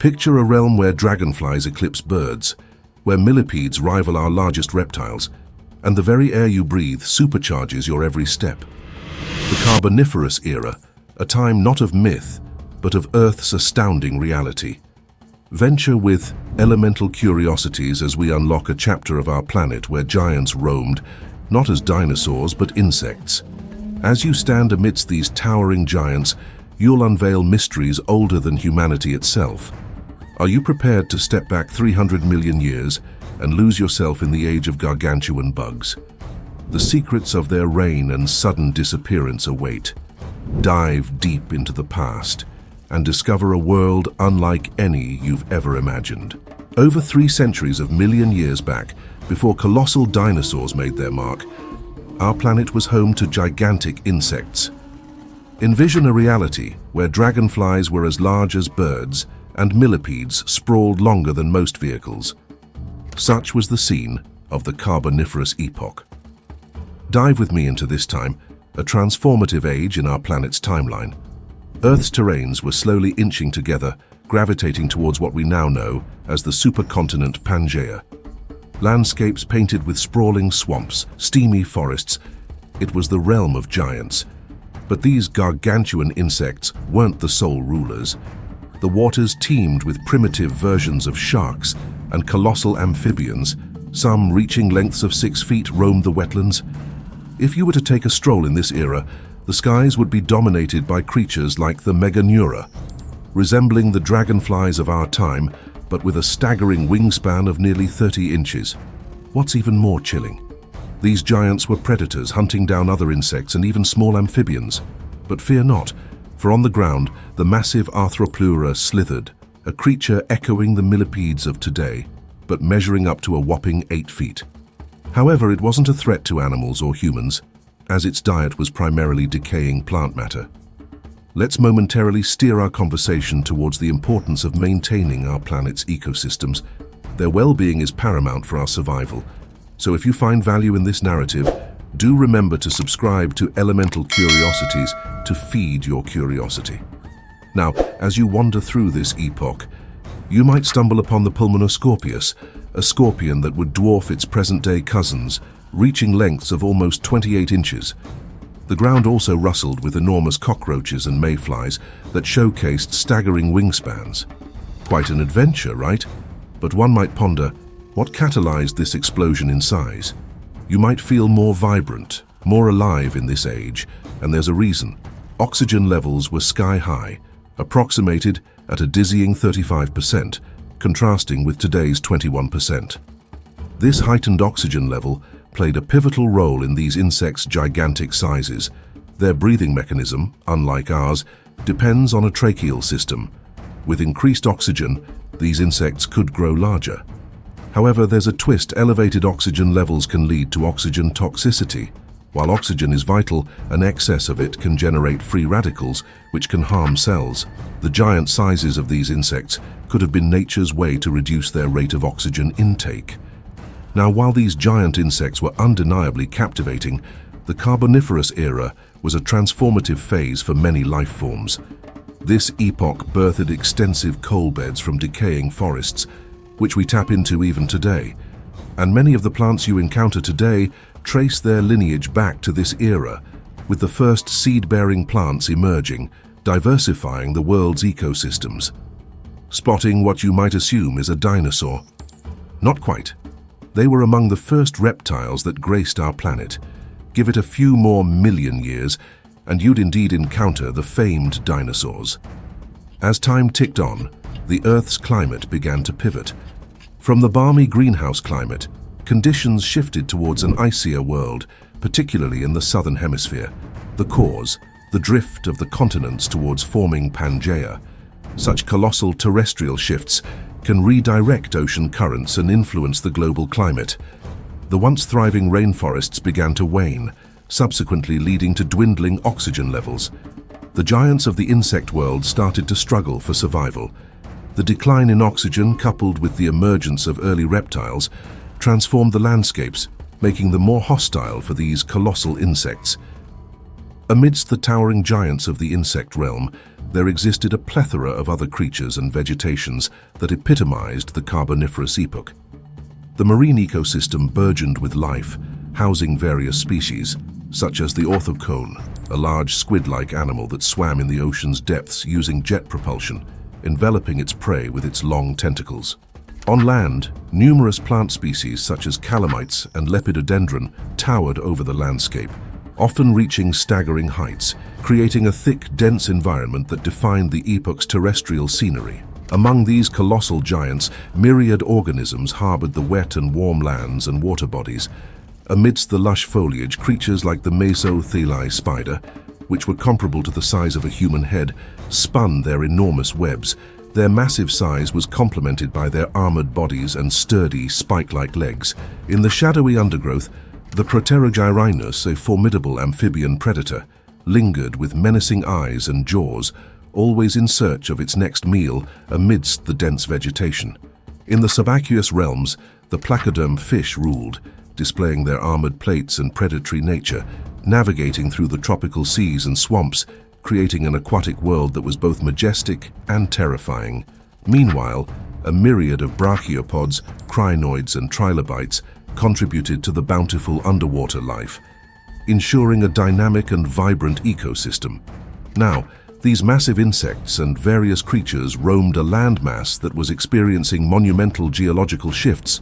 Picture a realm where dragonflies eclipse birds, where millipedes rival our largest reptiles, and the very air you breathe supercharges your every step. The Carboniferous era, a time not of myth, but of Earth's astounding reality. Venture with elemental curiosities as we unlock a chapter of our planet where giants roamed, not as dinosaurs but insects. As you stand amidst these towering giants, you'll unveil mysteries older than humanity itself. Are you prepared to step back 300 million years and lose yourself in the age of gargantuan bugs? The secrets of their reign and sudden disappearance await. Dive deep into the past and discover a world unlike any you've ever imagined. Over 3 centuries of million years back, before colossal dinosaurs made their mark, our planet was home to gigantic insects. Envision a reality where dragonflies were as large as birds and millipedes sprawled longer than most vehicles. Such was the scene of the Carboniferous epoch. Dive with me into this time, a transformative age in our planet's timeline. Earth's terrains were slowly inching together, gravitating towards what we now know as the supercontinent Pangaea. Landscapes painted with sprawling swamps, steamy forests. It was the realm of giants. But these gargantuan insects weren't the sole rulers. The waters teemed with primitive versions of sharks and colossal amphibians, some reaching lengths of 6 feet, roamed the wetlands. If you were to take a stroll in this era, the skies would be dominated by creatures like the Meganeura, resembling the dragonflies of our time, but with a staggering wingspan of nearly 30 inches. What's even more chilling? These giants were predators hunting down other insects and even small amphibians. But fear not, for on the ground, the massive Arthropleura slithered, a creature echoing the millipedes of today, but measuring up to a whopping 8 feet. However, it wasn't a threat to animals or humans, as its diet was primarily decaying plant matter. Let's momentarily steer our conversation towards the importance of maintaining our planet's ecosystems. Their well-being is paramount for our survival, so if you find value in this narrative, do remember to subscribe to Elemental Curiosities to feed your curiosity. Now, as you wander through this epoch, you might stumble upon the Pulmonoscorpius, a scorpion that would dwarf its present-day cousins, reaching lengths of almost 28 inches. The ground also rustled with enormous cockroaches and mayflies that showcased staggering wingspans. Quite an adventure, right? But one might ponder, what catalyzed this explosion in size? You might feel more vibrant, more alive in this age, and there's a reason. Oxygen levels were sky-high, approximated at a dizzying 35%, contrasting with today's 21%. This heightened oxygen level played a pivotal role in these insects' gigantic sizes. Their breathing mechanism, unlike ours, depends on a tracheal system. With increased oxygen, these insects could grow larger. However, there's a twist. Elevated oxygen levels can lead to oxygen toxicity. While oxygen is vital, an excess of it can generate free radicals, which can harm cells. The giant sizes of these insects could have been nature's way to reduce their rate of oxygen intake. Now, while these giant insects were undeniably captivating, the Carboniferous era was a transformative phase for many life forms. This epoch birthed extensive coal beds from decaying forests, which we tap into even today. And many of the plants you encounter today trace their lineage back to this era, with the first seed-bearing plants emerging, diversifying the world's ecosystems. Spotting what you might assume is a dinosaur? Not quite. They were among the first reptiles that graced our planet. Give it a few more million years, and you'd indeed encounter the famed dinosaurs. As time ticked on, the Earth's climate began to pivot. From the balmy greenhouse climate, conditions shifted towards an icier world, particularly in the southern hemisphere. The cause, the drift of the continents towards forming Pangaea. Such colossal terrestrial shifts can redirect ocean currents and influence the global climate. The once thriving rainforests began to wane, subsequently leading to dwindling oxygen levels. The giants of the insect world started to struggle for survival. The decline in oxygen, coupled with the emergence of early reptiles, transformed the landscapes, making them more hostile for these colossal insects. Amidst the towering giants of the insect realm, there existed a plethora of other creatures and vegetations that epitomized the Carboniferous epoch. The marine ecosystem burgeoned with life, housing various species, such as the orthocone, a large squid-like animal that swam in the ocean's depths using jet propulsion, enveloping its prey with its long tentacles. On land, numerous plant species such as calamites and lepidodendron towered over the landscape, often reaching staggering heights, creating a thick, dense environment that defined the epoch's terrestrial scenery. Among these colossal giants, myriad organisms harbored the wet and warm lands and water bodies. Amidst the lush foliage, creatures like the mesotheli spider, which were comparable to the size of a human head, spun their enormous webs. Their massive size was complemented by their armored bodies and sturdy, spike-like legs. In the shadowy undergrowth, the Proterogyrhinus, a formidable amphibian predator, lingered with menacing eyes and jaws, always in search of its next meal amidst the dense vegetation. In the subaqueous realms, the placoderm fish ruled, displaying their armored plates and predatory nature, navigating through the tropical seas and swamps, creating an aquatic world that was both majestic and terrifying. Meanwhile, a myriad of brachiopods, crinoids, and trilobites contributed to the bountiful underwater life, ensuring a dynamic and vibrant ecosystem. Now, these massive insects and various creatures roamed a landmass that was experiencing monumental geological shifts.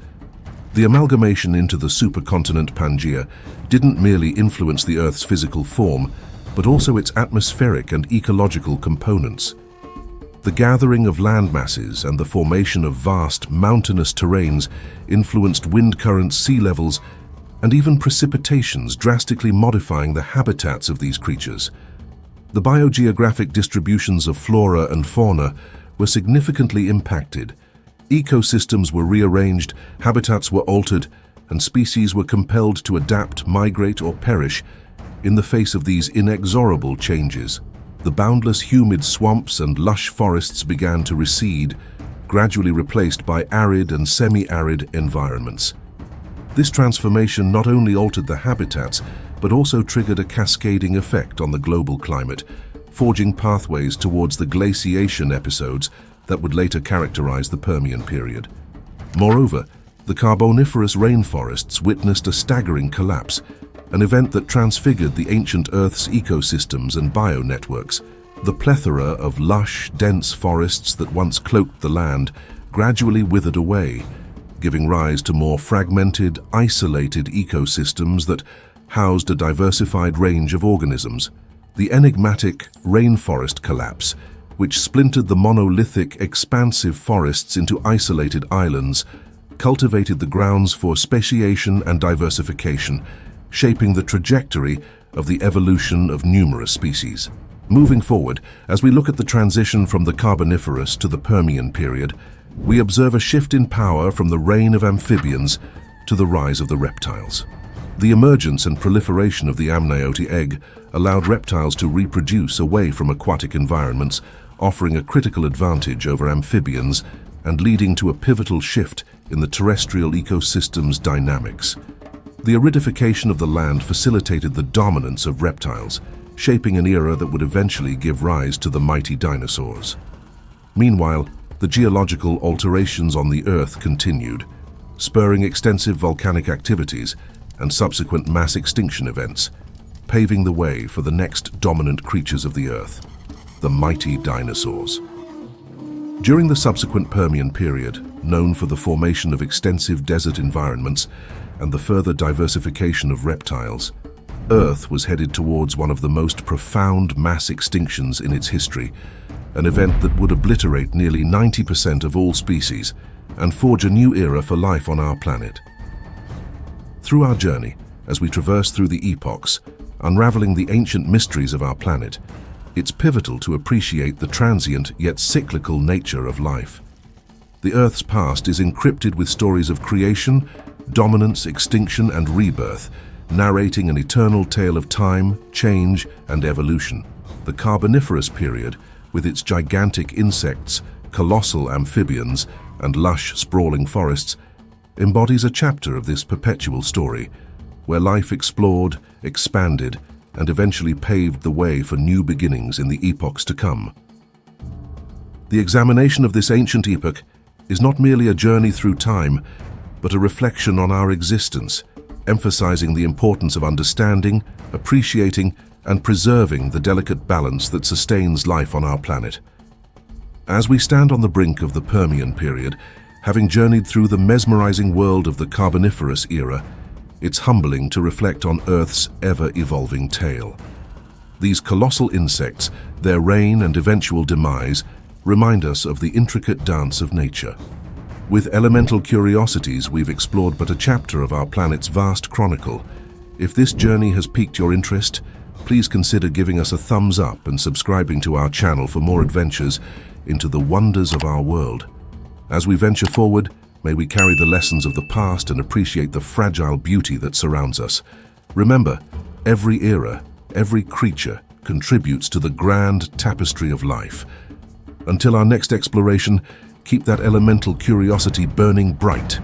The amalgamation into the supercontinent Pangaea didn't merely influence the Earth's physical form, but also its atmospheric and ecological components. The gathering of land masses and the formation of vast, mountainous terrains influenced wind currents, sea levels, and even precipitations, drastically modifying the habitats of these creatures. The biogeographic distributions of flora and fauna were significantly impacted. Ecosystems were rearranged, habitats were altered, and species were compelled to adapt, migrate, or perish in the face of these inexorable changes. The boundless humid swamps and lush forests began to recede, gradually replaced by arid and semi-arid environments. This transformation not only altered the habitats, but also triggered a cascading effect on the global climate, forging pathways towards the glaciation episodes that would later characterize the Permian period. Moreover, the Carboniferous rainforests witnessed a staggering collapse, an event that transfigured the ancient Earth's ecosystems and bionetworks. The plethora of lush, dense forests that once cloaked the land gradually withered away, giving rise to more fragmented, isolated ecosystems that housed a diversified range of organisms. The enigmatic rainforest collapse, which splintered the monolithic, expansive forests into isolated islands, cultivated the grounds for speciation and diversification, shaping the trajectory of the evolution of numerous species. Moving forward, as we look at the transition from the Carboniferous to the Permian period, we observe a shift in power from the reign of amphibians to the rise of the reptiles. The emergence and proliferation of the amniote egg allowed reptiles to reproduce away from aquatic environments, offering a critical advantage over amphibians and leading to a pivotal shift in the terrestrial ecosystem's dynamics. The aridification of the land facilitated the dominance of reptiles, shaping an era that would eventually give rise to the mighty dinosaurs. Meanwhile, the geological alterations on the Earth continued, spurring extensive volcanic activities and subsequent mass extinction events, paving the way for the next dominant creatures of the Earth, the mighty dinosaurs. During the subsequent Permian period, known for the formation of extensive desert environments and the further diversification of reptiles, Earth was headed towards one of the most profound mass extinctions in its history, an event that would obliterate nearly 90% of all species and forge a new era for life on our planet. Through our journey, as we traverse through the epochs, unraveling the ancient mysteries of our planet, it's pivotal to appreciate the transient yet cyclical nature of life. The Earth's past is encrypted with stories of creation, dominance, extinction, and rebirth, narrating an eternal tale of time, change, and evolution. The Carboniferous period, with its gigantic insects, colossal amphibians, and lush, sprawling forests, embodies a chapter of this perpetual story, where life explored, expanded, and eventually paved the way for new beginnings in the epochs to come. The examination of this ancient epoch is not merely a journey through time, but a reflection on our existence, emphasizing the importance of understanding, appreciating, and preserving the delicate balance that sustains life on our planet. As we stand on the brink of the Permian period, having journeyed through the mesmerizing world of the Carboniferous era, it's humbling to reflect on Earth's ever-evolving tale. These colossal insects, their reign and eventual demise, remind us of the intricate dance of nature. With elemental curiosities, we've explored but a chapter of our planet's vast chronicle. If this journey has piqued your interest, please consider giving us a thumbs up and subscribing to our channel for more adventures into the wonders of our world. As we venture forward, may we carry the lessons of the past and appreciate the fragile beauty that surrounds us. Remember, every era, every creature contributes to the grand tapestry of life. Until our next exploration, keep that elemental curiosity burning bright.